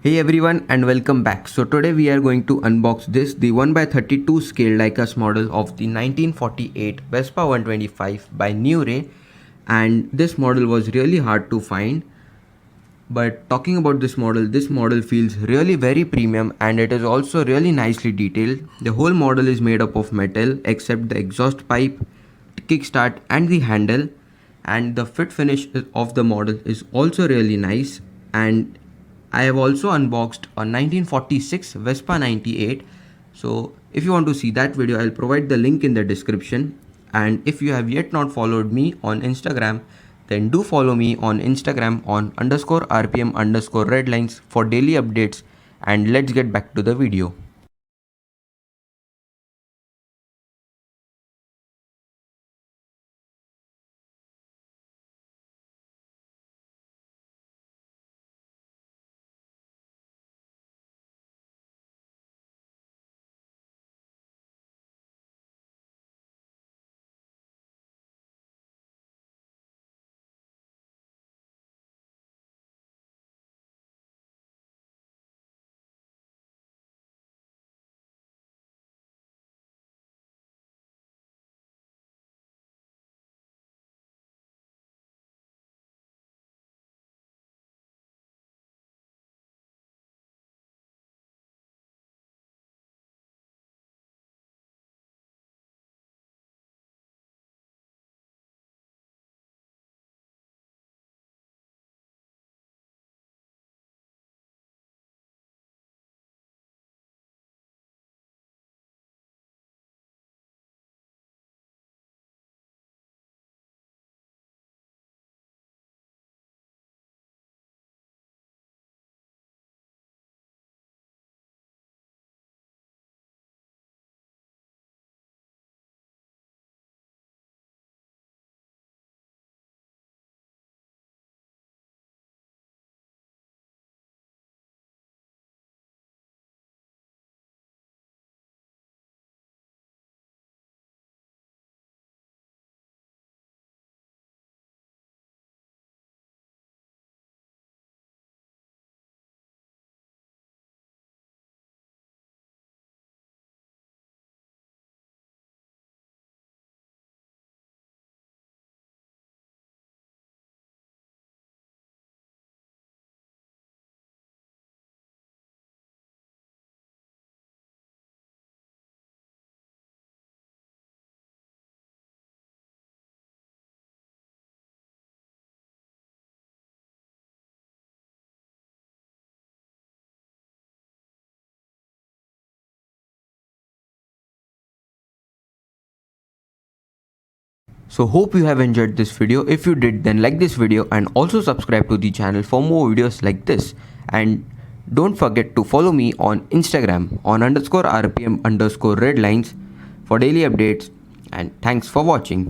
Hey everyone and welcome back. So today we are going to unbox the 1/32 scale diecast model of the 1948 Vespa 125 by NewRay, and this model was really hard to find. But talking about this model feels really very premium and it is also really nicely detailed. The whole model is made up of metal except the exhaust pipe, kickstart and the handle, and the fit finish of the model is also really nice. And I have also unboxed a 1946 Vespa 98. So if you want to see that video, I'll provide the link in the description. And if you have yet not followed me on Instagram, then do follow me on Instagram on _RPM_Redlines for daily updates. And let's get back to the video. So hope you have enjoyed this video. If you did, then like this video and also subscribe to the channel for more videos like this. And don't forget to follow me on Instagram on _RPM_Redlines for daily updates. And thanks for watching.